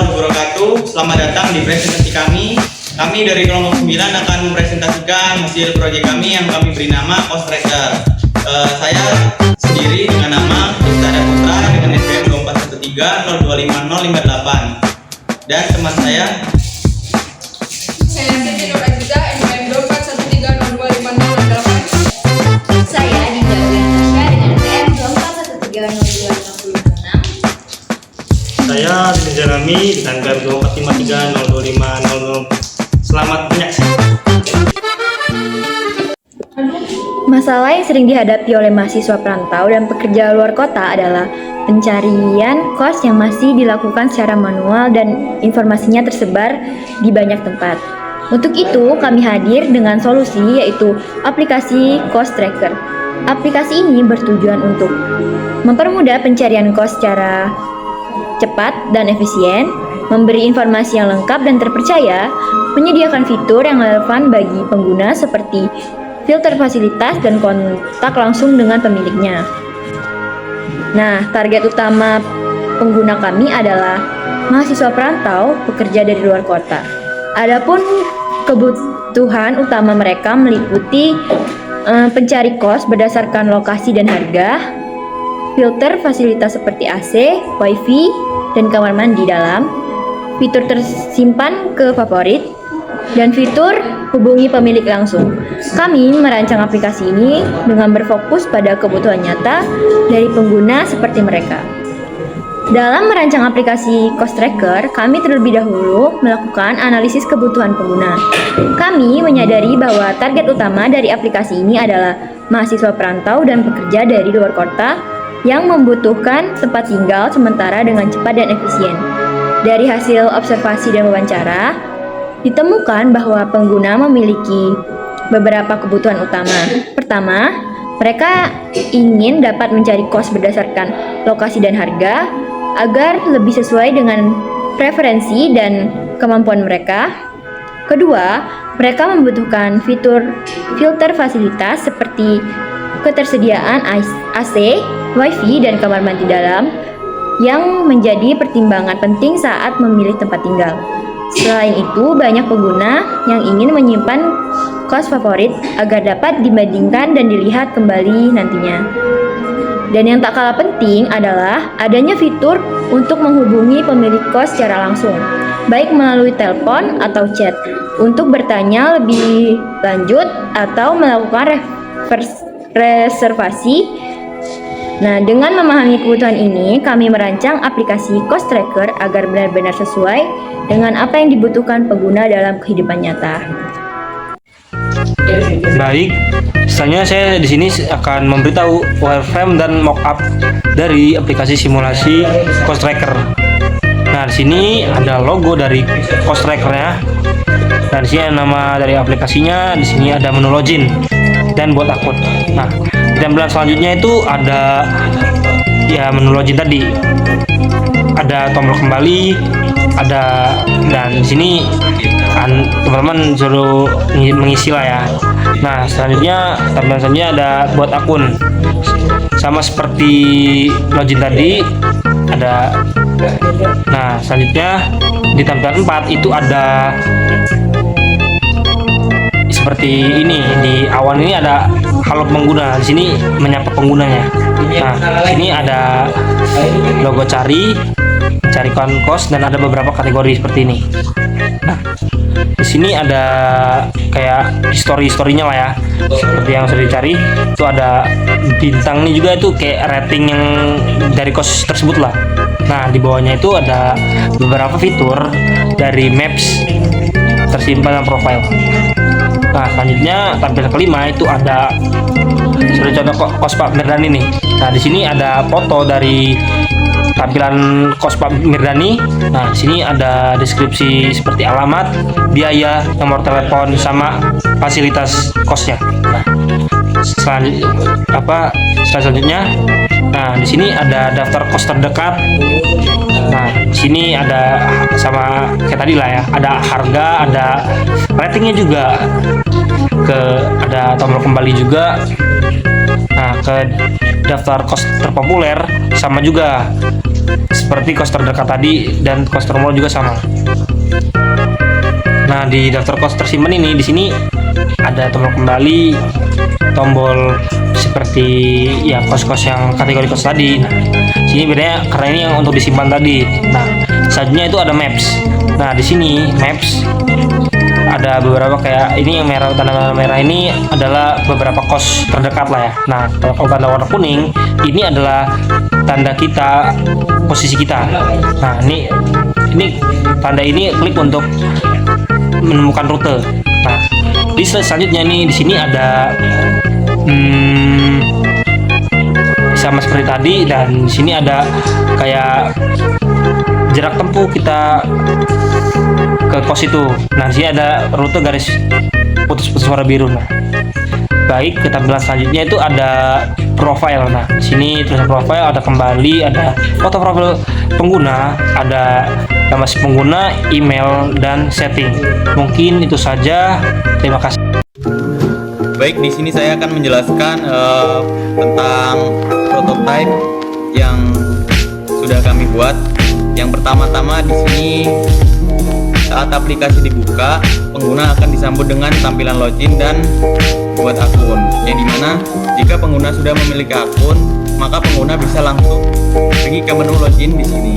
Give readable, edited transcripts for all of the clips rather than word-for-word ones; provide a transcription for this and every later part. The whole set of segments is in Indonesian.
warahmatullahi wabarakatuh. Selamat datang di presentasi kami. Kami dari kelompok 9 akan mempresentasikan hasil proyek kami yang kami beri nama Cost Tracker. Saya sendiri dengan nama Iftara Putra dengan SPM 2413025058. Dan teman saya Siti Nur Aziza, SPM 2413025058. Saya Dinda Tasya dengan SPM 24130256. Saya Dini Jerami dengan SPM 24530250. Selamat menyaksikan. Masalah yang sering dihadapi oleh mahasiswa perantau dan pekerja luar kota adalah pencarian kos yang masih dilakukan secara manual dan informasinya tersebar di banyak tempat. Untuk itu, kami hadir dengan solusi yaitu aplikasi Cost Tracker. Aplikasi ini bertujuan untuk mempermudah pencarian kos secara cepat dan efisien, memberi informasi yang lengkap dan terpercaya, menyediakan fitur yang relevan bagi pengguna seperti filter fasilitas dan kontak langsung dengan pemiliknya. Nah, target utama pengguna kami adalah mahasiswa perantau, pekerja dari luar kota. Adapun kebutuhan utama mereka meliputi pencari kos berdasarkan lokasi dan harga, filter fasilitas seperti AC, WiFi, dan kamar mandi dalam, fitur tersimpan ke favorit, dan fitur hubungi pemilik langsung. Kami merancang aplikasi ini dengan berfokus pada kebutuhan nyata dari pengguna seperti mereka. Dalam merancang aplikasi Cost Tracker, kami terlebih dahulu melakukan analisis kebutuhan pengguna. Kami menyadari bahwa target utama dari aplikasi ini adalah mahasiswa perantau dan pekerja dari luar kota yang membutuhkan tempat tinggal sementara dengan cepat dan efisien. Dari hasil observasi dan wawancara, ditemukan bahwa pengguna memiliki beberapa kebutuhan utama. Pertama, mereka ingin dapat mencari kos berdasarkan lokasi dan harga agar lebih sesuai dengan preferensi dan kemampuan mereka. Kedua, mereka membutuhkan fitur filter fasilitas seperti ketersediaan AC, WiFi, dan kamar mandi dalam yang menjadi pertimbangan penting saat memilih tempat tinggal. Selain itu, banyak pengguna yang ingin menyimpan kos favorit agar dapat dibandingkan dan dilihat kembali nantinya. Dan yang tak kalah penting adalah adanya fitur untuk menghubungi pemilik kos secara langsung, baik melalui telepon atau chat, untuk bertanya lebih lanjut atau melakukan reservasi. Nah, dengan memahami kebutuhan ini, kami merancang aplikasi Cost Tracker agar benar-benar sesuai dengan apa yang dibutuhkan pengguna dalam kehidupan nyata. Baik, selanjutnya saya di sini akan memberitahu wireframe dan mockup dari aplikasi simulasi Cost Tracker. Nah, di sini ada logo dari Cost Tracker-nya. Dan di sini nama dari aplikasinya, di sini ada menu login dan buat akun. Nah, tampilan selanjutnya itu ada menu login tadi. Ada tombol kembali, dan di sini teman-teman suruh mengisi lah ya. Nah, selanjutnya tampilan selanjutnya ada buat akun. Sama seperti login tadi ada. Nah, selanjutnya di tampilan 4 itu ada seperti ini. Di awan ini ada halo pengguna. Di sini menyapa penggunanya. Nah, ini ada logo cari kos, dan ada beberapa kategori seperti ini. Nah, di sini ada kayak historinya lah ya, seperti yang sudah dicari. Itu ada bintang nih juga, itu kayak rating yang dari kos tersebut lah. Nah, di bawahnya itu ada beberapa fitur dari Maps tersimpan dalam profile. Nah, selanjutnya tampilan kelima itu ada seperti contoh kos Pak Mirdani nih. Nah, di sini ada foto dari tampilan kos Pak Mirdani. Nah, di sini ada deskripsi seperti alamat, biaya, nomor telepon, sama fasilitas kosnya. Nah, selanjutnya, nah di sini ada daftar kos terdekat. Nah, di sini ada sama kayak tadi lah ya, ada harga, ada ratingnya juga, ada tombol kembali juga. Nah, daftar kos terpopuler sama juga seperti kos terdekat tadi, dan kos termurah juga sama. Nah, di daftar kos tersimpan ini di sini ada tombol kembali, tombol seperti ya kos-kos yang kategori kos tadi. Nah, sini bedanya karena ini yang untuk disimpan tadi. Nah, selanjutnya itu ada maps. Nah, di sini maps ada beberapa kayak ini yang merah, tanda merah ini adalah beberapa kos terdekat lah ya. Nah, kalau tanda warna kuning ini adalah tanda kita, posisi kita. Nah, ini tanda ini klik untuk menemukan rute. Nah, di selanjutnya nih di sini ada sama seperti tadi, dan di sini ada kayak jarak tempuh kita ke kos itu. Nah, di sini ada rute garis putus-putus warna biru. Nah, baik, ke tampilan selanjutnya itu ada profile. Nah, di sini tulisan profile, ada kembali, ada foto profil pengguna, ada nama si pengguna, email, dan setting. Mungkin itu saja. Terima kasih. Baik, di sini saya akan menjelaskan tentang prototype yang sudah kami buat. Yang pertama-tama di sini saat aplikasi dibuka, pengguna akan disambut dengan tampilan login dan buat akun. Yang dimana jika pengguna sudah memiliki akun, maka pengguna bisa langsung pergi ke menu login di sini.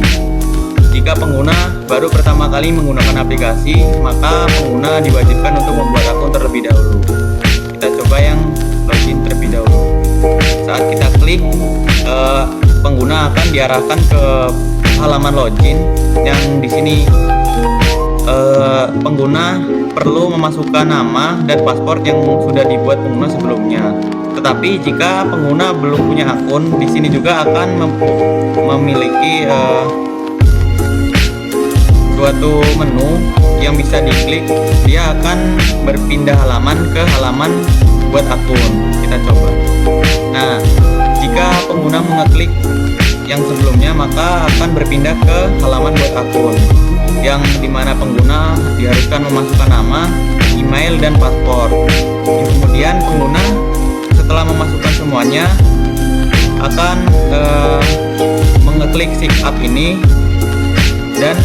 Jika pengguna baru pertama kali menggunakan aplikasi, maka pengguna diwajibkan untuk membuat akun terlebih dahulu. Kita coba yang login terlebih dahulu. Saat kita klik, pengguna akan diarahkan ke halaman login yang di sini pengguna perlu memasukkan nama dan paspor yang sudah dibuat pengguna sebelumnya. Tetapi jika pengguna belum punya akun, di sini juga akan memiliki suatu menu yang bisa diklik. Dia akan berpindah halaman ke halaman buat akun. Kita coba. Nah, jika pengguna mengeklik yang sebelumnya, maka akan berpindah ke halaman buat akun, yang dimana pengguna diharuskan memasukkan nama, email, dan paspor. Kemudian pengguna setelah memasukkan semuanya akan mengeklik sign up ini, dan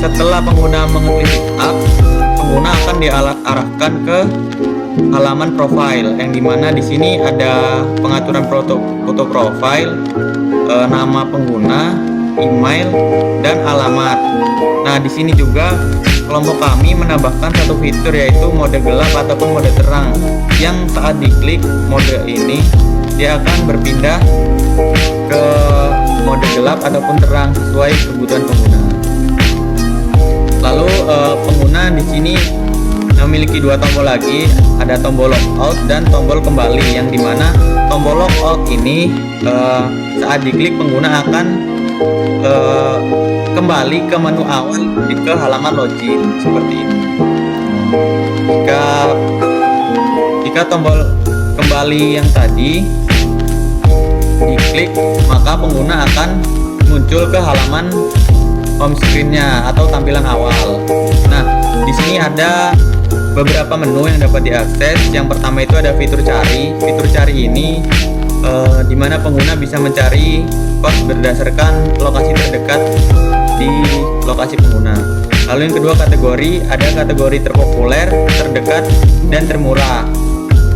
setelah pengguna mengeklik sign up, pengguna akan diarahkan ke halaman profile, yang dimana di sini ada pengaturan foto profile, nama pengguna, email, dan alamat. Nah, di sini juga kelompok kami menambahkan satu fitur, yaitu mode gelap ataupun mode terang, yang saat diklik mode ini dia akan berpindah ke mode gelap ataupun terang sesuai kebutuhan pengguna. Lalu pengguna di sini memiliki dua tombol lagi, ada tombol logout dan tombol kembali, yang dimana tombol logout ini saat diklik pengguna akan kembali ke menu awal ke halaman login seperti ini. Jika tombol kembali yang tadi diklik, maka pengguna akan muncul ke halaman home screen-nya atau tampilan awal. Nah, di sini ada beberapa menu yang dapat diakses. Yang pertama itu ada fitur cari. Fitur cari ini di mana pengguna bisa mencari kos berdasarkan lokasi terdekat di lokasi pengguna. Lalu yang kedua kategori, ada kategori terpopuler, terdekat, dan termurah.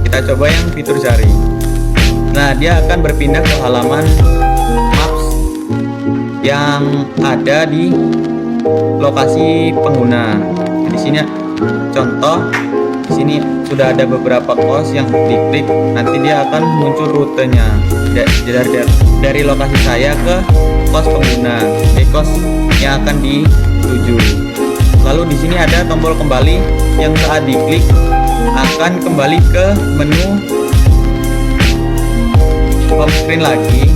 Kita coba yang fitur cari. Nah, dia akan berpindah ke halaman maps yang ada di lokasi pengguna. Di sini contoh, di sini sudah ada beberapa kos yang diklik, nanti dia akan muncul rutenya dari lokasi saya ke kos pengguna, di kos yang akan dituju. Lalu di sini ada tombol kembali yang saat diklik akan kembali ke menu home screen lagi.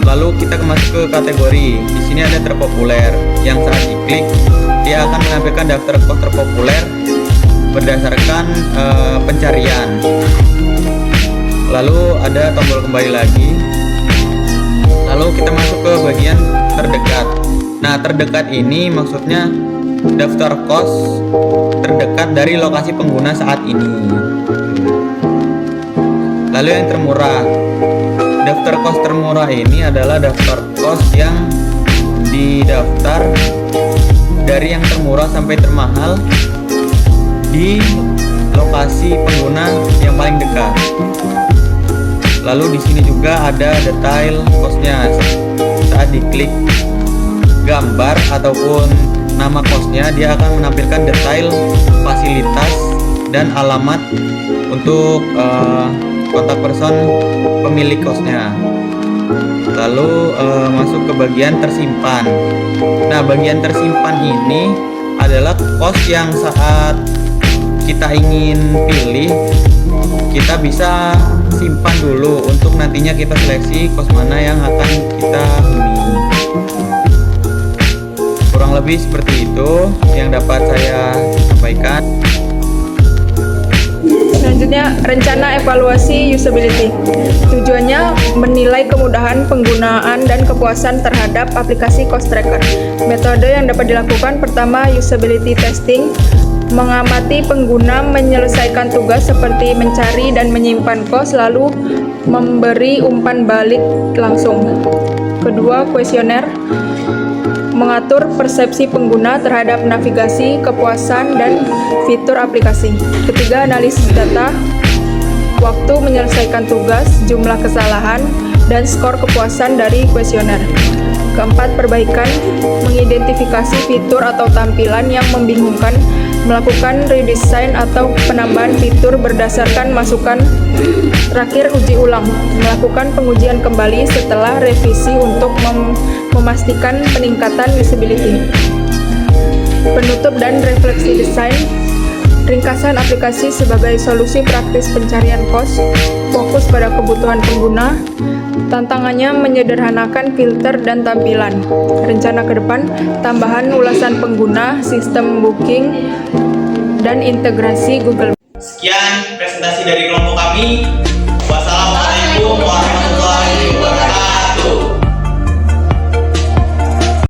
Lalu kita masuk ke kategori. Di sini ada terpopuler, yang saat diklik dia akan menampilkan daftar kos terpopuler berdasarkan pencarian. Lalu ada tombol kembali lagi. Lalu kita masuk ke bagian terdekat. Nah, terdekat ini maksudnya daftar kos terdekat dari lokasi pengguna saat ini. Lalu yang termurah. Daftar kos termurah ini adalah daftar kos yang didaftar dari yang termurah sampai termahal di lokasi pengguna yang paling dekat. Lalu di sini juga ada detail kosnya. Saat diklik gambar ataupun nama kosnya, dia akan menampilkan detail fasilitas dan alamat untuk kontak person pemilik kosnya. Lalu masuk ke bagian tersimpan. Nah, bagian tersimpan ini adalah kos yang saat kita ingin pilih, kita bisa simpan dulu untuk nantinya kita seleksi kos mana yang akan kita huni. Kurang lebih seperti itu yang dapat saya sampaikan. Selanjutnya, rencana evaluasi usability. Tujuannya menilai kemudahan penggunaan dan kepuasan terhadap aplikasi cost tracker. Metode yang dapat dilakukan, pertama, usability testing, mengamati pengguna menyelesaikan tugas seperti mencari dan menyimpan kos, lalu memberi umpan balik langsung. Kedua, kuesioner, mengatur persepsi pengguna terhadap navigasi, kepuasan, dan fitur aplikasi. Ketiga, analisis data, waktu menyelesaikan tugas, jumlah kesalahan, dan skor kepuasan dari kuesioner. Keempat, perbaikan, mengidentifikasi fitur atau tampilan yang membingungkan, melakukan redesign atau penambahan fitur berdasarkan masukan. Terakhir, uji ulang, melakukan pengujian kembali setelah revisi untuk memastikan peningkatan usability. Penutup dan refleksi desain, ringkasan aplikasi sebagai solusi praktis pencarian kos, fokus pada kebutuhan pengguna, tantangannya menyederhanakan filter dan tampilan. Rencana ke depan, tambahan ulasan pengguna, sistem booking, dan integrasi Google. Sekian presentasi dari kelompok kami. Wassalamualaikum warahmatullahi wabarakatuh.